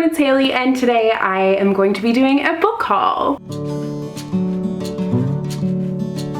it's Hailey, and today I am going to be doing a book haul.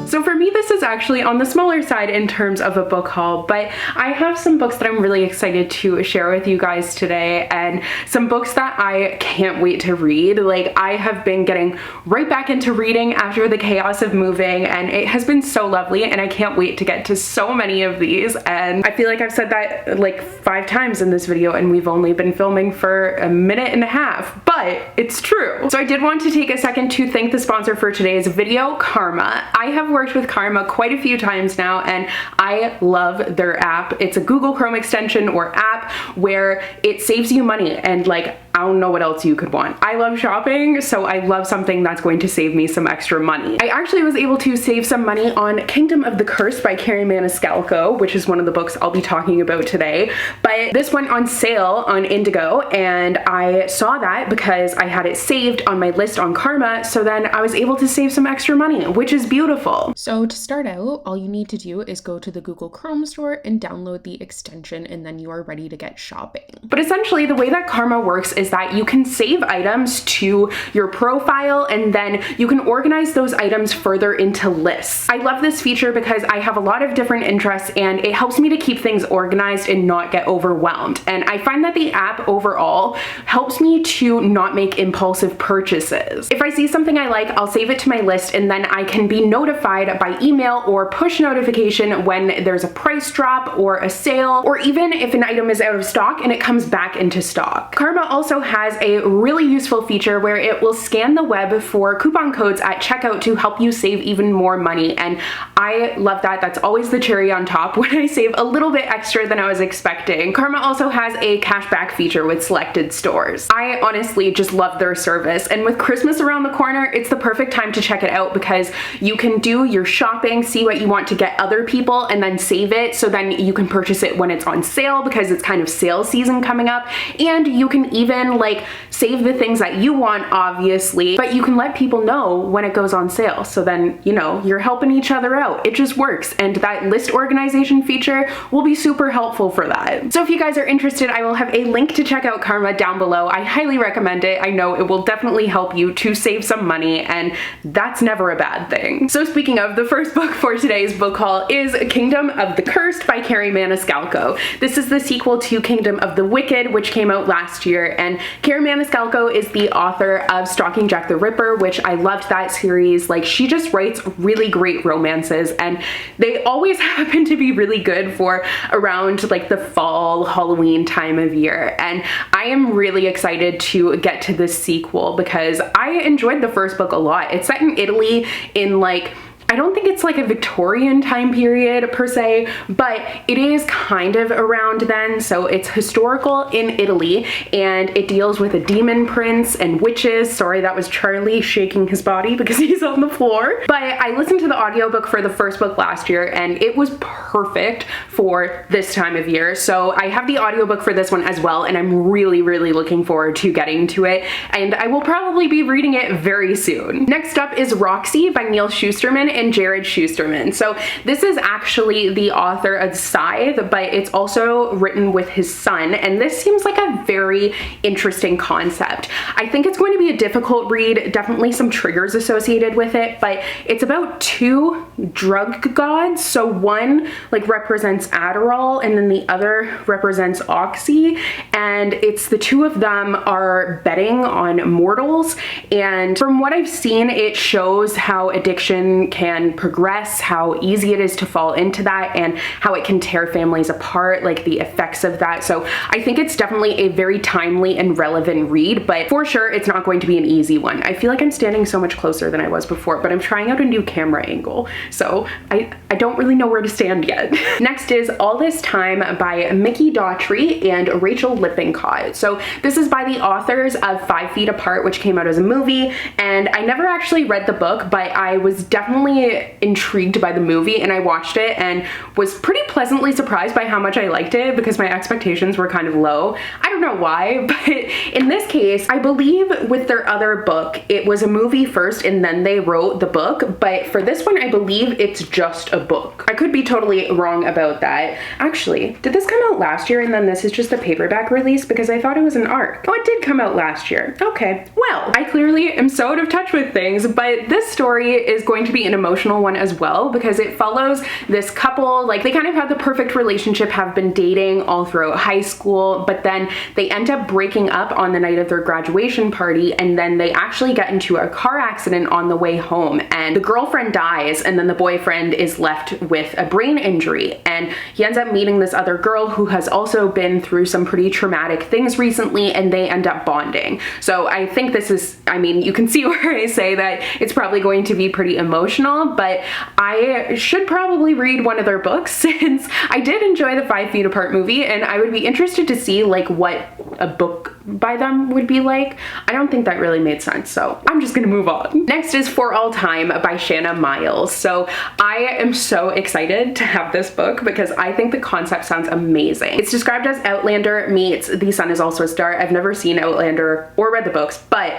So for me, this is actually on the smaller side in terms of a book haul, but I have some books that I'm really excited to share with you guys today, and some books that I can't wait to read. Like, I have been getting right back into reading after the chaos of moving, and it has been so lovely, and I can't wait to get to so many of these. And I feel like I've said that like 5 times in this video, and we've only been filming for a minute and a half, but it's true. So I did want to take a second to thank the sponsor for today's video, Karma. I have worked with Karma quite a few times now, and I love their app. It's a Google Chrome extension or app where it saves you money, and like, I don't know what else you could want. I love shopping, so I love something that's going to save me some extra money. I actually was able to save some money on Kingdom of the Cursed by Carrie Maniscalco, which is one of the books I'll be talking about today. But this went on sale on Indigo, and I saw that because I had it saved on my list on Karma, so then I was able to save some extra money, which is beautiful. So to start out, all you need to do is go to the Google Chrome store and download the extension, and then you are ready to get shopping. But essentially, the way that Karma works is that you can save items to your profile, and then you can organize those items further into lists. I love this feature because I have a lot of different interests, and it helps me to keep things organized and not get overwhelmed. And I find that the app overall helps me to not make impulsive purchases. If I see something I like, I'll save it to my list, and then I can be notified by email or push notification when there's a price drop or a sale, or even if an item is out of stock and it comes back into stock. Karma also has a really useful feature where it will scan the web for coupon codes at checkout to help you save even more money, and I love that. That's always the cherry on top when I save a little bit extra than I was expecting. Karma also has a cashback feature with selected stores. I honestly just love their service, and with Christmas around the corner, it's the perfect time to check it out because you can do your shopping, see what you want to get other people, and then save it so then you can purchase it when it's on sale because it's kind of sale season coming up. And you can even like save the things that you want, obviously, but you can let people know when it goes on sale, so then, you know, you're helping each other out. It just works, and that list organization feature will be super helpful for that. So if you guys are interested, I will have a link to check out Karma down below. I highly recommend it. I know it will definitely help you to save some money, and that's never a bad thing. So speaking of, the first book for today's book haul is Kingdom of the Cursed by Carrie Maniscalco. This is the sequel to Kingdom of the Wicked, which came out last year, and Carrie Maniscalco is the author of Stalking Jack the Ripper, which I loved that series. Like, she just writes really great romances, and they always happen to be really good for around like the fall, Halloween time of year. And I am really excited to get to this sequel because I enjoyed the first book a lot. It's set in Italy in like, I don't think it's like a Victorian time period per se, but it is kind of around then. So it's historical in Italy, and it deals with a demon prince and witches. Sorry, that was Charlie shaking his body because he's on the floor. But I listened to the audiobook for the first book last year, and it was perfect for this time of year. So I have the audiobook for this one as well, and I'm really, really looking forward to getting to it. And I will probably be reading it very soon. Next up is Roxy by Neil Shusterman and Jared Shusterman. So this is actually the author of Scythe, but it's also written with his son, and this seems like a very interesting concept. I think it's going to be a difficult read, definitely some triggers associated with it, but it's about 2 drug gods. So one like represents Adderall, and then the other represents Oxy, and it's the 2 of them are betting on mortals. And from what I've seen, it shows how addiction can progress, how easy it is to fall into that, and how it can tear families apart, like the effects of that. So I think it's definitely a very timely and relevant read, but for sure it's not going to be an easy one. I feel like I'm standing so much closer than I was before, but I'm trying out a new camera angle, so I don't really know where to stand yet. Next is All This Time by Mickey Daughtry and Rachel Lippincott. So this is by the authors of 5 Feet Apart, which came out as a movie, and I never actually read the book, but I was definitely definitely intrigued by the movie, and I watched it and was pretty pleasantly surprised by how much I liked it because my expectations were kind of low. I don't know why, but in this case, I believe with their other book, it was a movie first and then they wrote the book, but for this one, I believe it's just a book. I could be totally wrong about that. Actually, did this come out last year and then this is just a paperback release? Because I thought it was an arc. Oh, it did come out last year. Okay, well, I clearly am so out of touch with things, but this story is going to be an emotional one as well because it follows this couple, like they kind of have the perfect relationship, have been dating all throughout high school, but then they end up breaking up on the night of their graduation party, and then they actually get into a car accident on the way home, and the girlfriend dies, and then the boyfriend is left with a brain injury, and he ends up meeting this other girl who has also been through some pretty traumatic things recently, and they end up bonding. So I think this is, I mean, you can see where I say that it's probably going to be pretty emotional, but I should probably read one of their books since I did enjoy the 5 Feet Apart movie, and I would be interested to see like what a book by them would be like. I don't think that really made sense, so I'm just gonna move on. Next is For All Time by Shanna Miles. So I am so excited to have this book because I think the concept sounds amazing. It's described as Outlander meets The Sun Is Also a Star. I've never seen Outlander or read the books, but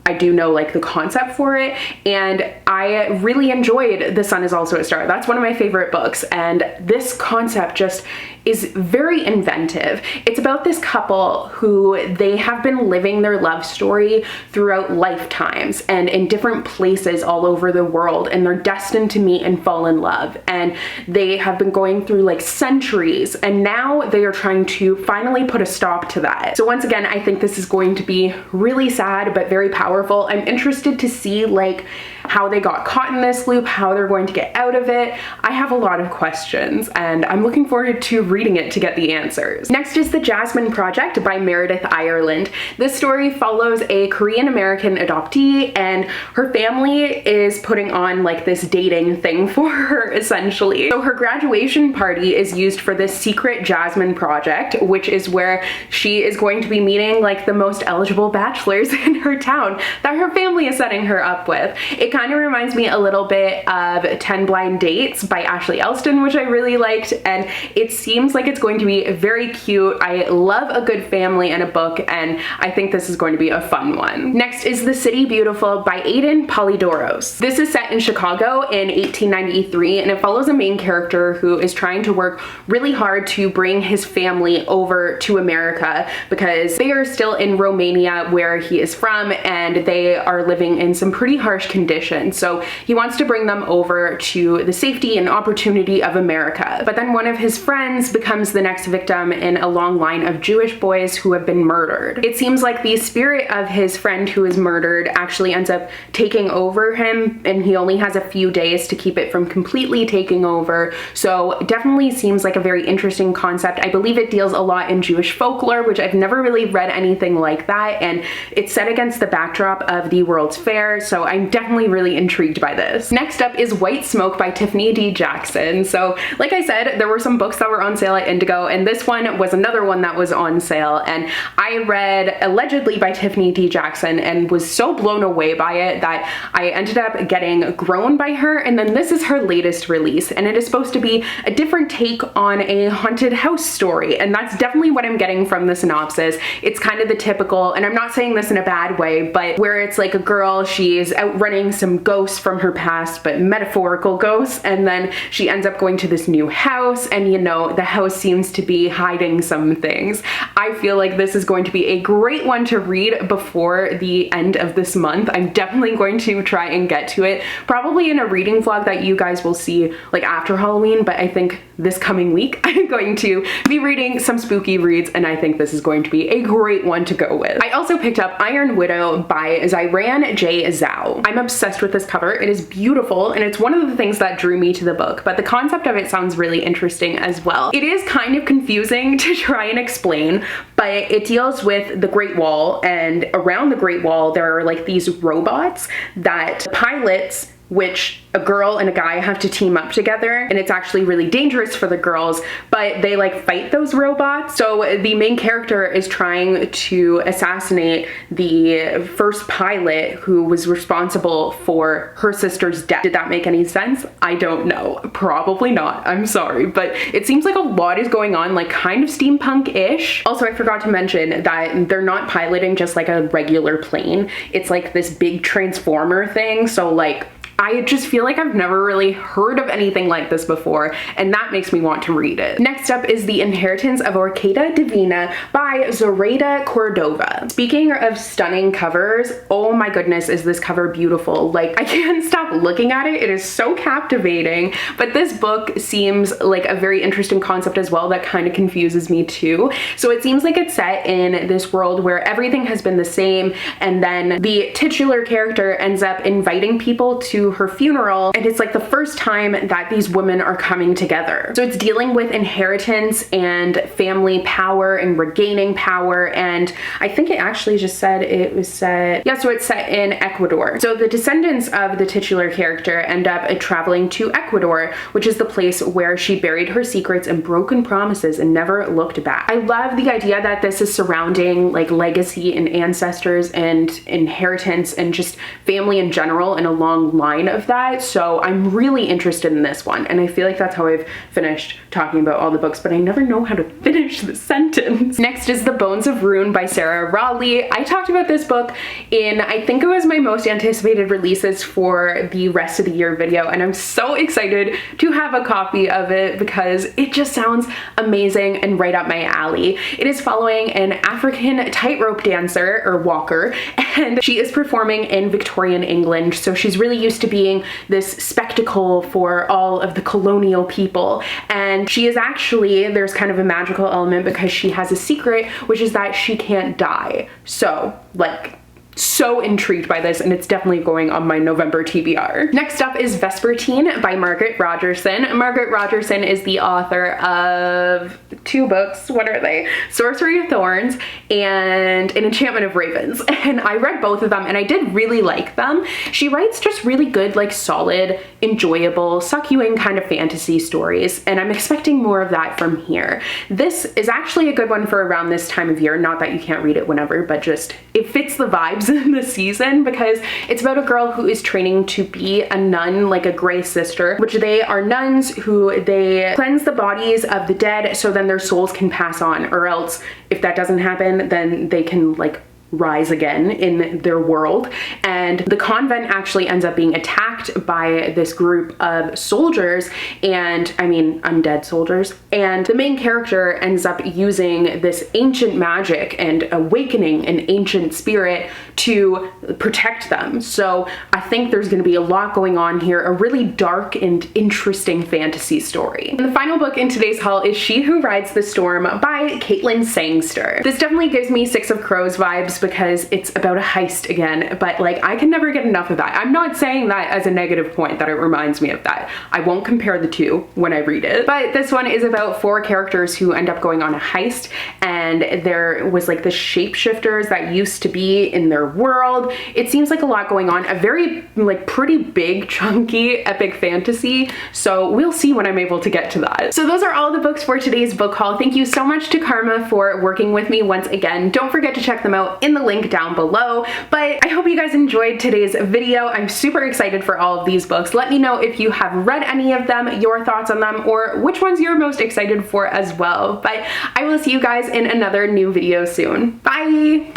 I do know like the concept for it, and I really enjoyed The Sun Is Also a Star. That's one of my favorite books, and this concept just is very inventive. It's about this couple who they have been living their love story throughout lifetimes and in different places all over the world, and they're destined to meet and fall in love, and they have been going through like centuries, and now they are trying to finally put a stop to that. So once again, I think this is going to be really sad but very powerful. I'm interested to see like how they got caught in this loop, how they're going to get out of it. I have a lot of questions and I'm looking forward to reading it to get the answers. Next is The Jasmine Project by Meredith Ireland. This story follows a Korean-American adoptee, and her family is putting on like this dating thing for her essentially. So her graduation party is used for this secret Jasmine Project, which is where she is going to be meeting like the most eligible bachelors in her town that her family is setting her up with. It kind of reminds me a little bit of 10 Blind Dates by Ashley Elston, which I really liked, and it seems like it's going to be very cute. I love a good family and a book, and I think this is going to be a fun one. Next is The City Beautiful by Aiden Polydoros. This is set in Chicago in 1893, and it follows a main character who is trying to work really hard to bring his family over to America because they are still in Romania where he is from, and they are living in some pretty harsh conditions. So he wants to bring them over to the safety and opportunity of America. But then one of his friends becomes the next victim in a long line of Jewish boys who have been murdered. It seems like the spirit of his friend who is murdered actually ends up taking over him, and he only has a few days to keep it from completely taking over. So definitely seems like a very interesting concept. I believe it deals a lot in Jewish folklore, which I've never really read anything like that, and it's set against the backdrop of the World's Fair, so I'm definitely really intrigued by this. Next up is White Smoke by Tiffany D. Jackson. So like I said, there were some books that were on sale at Indigo, and this one was another one that was on sale, and I read Allegedly by Tiffany D. Jackson and was so blown away by it that I ended up getting Grown by her, and then this is her latest release, and it is supposed to be a different take on a haunted house story, and that's definitely what I'm getting from the synopsis. It's kind of the typical, and I'm not saying this in a bad way, but where it's like a girl, she's outrunning some ghosts from her past, but metaphorical ghosts, and then she ends up going to this new house, and you know, the house seems to be hiding some things. I feel like this is going to be a great one to read before the end of this month. I'm definitely going to try and get to it, probably in a reading vlog that you guys will see like after Halloween, but I think this coming week I'm going to be reading some spooky reads, and I think this is going to be a great one to go with. I also picked up Iron Widow by Zyran J. Zhao. I'm obsessed with this cover. It is beautiful, and it's one of the things that drew me to the book, but the concept of it sounds really interesting as well. It is kind of confusing to try and explain, but it deals with the Great Wall, and around the Great Wall there are like these robots that pilots which a girl and a guy have to team up together, and it's actually really dangerous for the girls, but they like fight those robots. So the main character is trying to assassinate the first pilot who was responsible for her sister's death. Did that make any sense? I don't know. Probably not. I'm sorry, but it seems like a lot is going on, like kind of steampunk-ish. Also, I forgot to mention that they're not piloting just like a regular plane. It's like this big transformer thing. So like, I just feel like I've never really heard of anything like this before, and that makes me want to read it. Next up is The Inheritance of Orquídea Divina by Zoraida Cordova. Speaking of stunning covers, oh my goodness, is this cover beautiful. Like, I can't stop looking at it. It is so captivating, but this book seems like a very interesting concept as well that kind of confuses me too. So it seems like it's set in this world where everything has been the same, and then the titular character ends up inviting people to her funeral, and it's like the first time that these women are coming together. So it's dealing with inheritance and family power and regaining power, and I think it actually just said it was set, yeah, so it's set in Ecuador. So the descendants of the titular character end up traveling to Ecuador, which is the place where she buried her secrets and broken promises and never looked back. I love the idea that this is surrounding like legacy and ancestors and inheritance and just family in general and a long line of that. So I'm really interested in this one, and I feel like that's how I've finished talking about all the books, but I never know how to finish the sentence. Next is The Bones of Rune by Sarah Raleigh. I talked about this book in, I think it was my most anticipated releases for the rest of the year video, and I'm so excited to have a copy of it because it just sounds amazing and right up my alley. It is following an African tightrope dancer or walker, and she is performing in Victorian England, so she's really used to being this spectacle for all of the colonial people, and she is actually, there's kind of a magical element because she has a secret, which is that she can't die. So like, so intrigued by this, and it's definitely going on my November TBR. Next up is Vesper Teen by Margaret Rogerson. Margaret Rogerson is the author of two books. What are they? Sorcery of Thorns and An Enchantment of Ravens. And I read both of them and I did really like them. She writes just really good, like solid, enjoyable, suck you in kind of fantasy stories, and I'm expecting more of that from here. This is actually a good one for around this time of year. Not that you can't read it whenever, but just it fits the vibes in the season because it's about a girl who is training to be a nun, like a Grey Sister, which they are nuns who they cleanse the bodies of the dead so then their souls can pass on, or else if that doesn't happen, then they can like rise again in their world. And the convent actually ends up being attacked by this group of soldiers, and I mean undead soldiers, and the main character ends up using this ancient magic and awakening an ancient spirit to protect them. So I think there's going to be a lot going on here, a really dark and interesting fantasy story. And the final book in today's haul is She Who Rides the Storm by Caitlin Sangster. This definitely gives me Six of Crows vibes because it's about a heist again, but like I can never get enough of that. I'm not saying that as a negative point that it reminds me of that. I won't compare the two when I read it. But this one is about four characters who end up going on a heist, and there was like the shapeshifters that used to be in their world. It seems like a lot going on, a very like pretty big chunky epic fantasy, so we'll see when I'm able to get to that. So those are all the books for today's book haul. Thank you so much to Karma for working with me once again. Don't forget to check them out in the link down below, but I hope you guys enjoyed today's video. I'm super excited for all of these books. Let me know if you have read any of them, your thoughts on them, or which ones you're most excited for as well. But I will see you guys in another new video soon. Bye!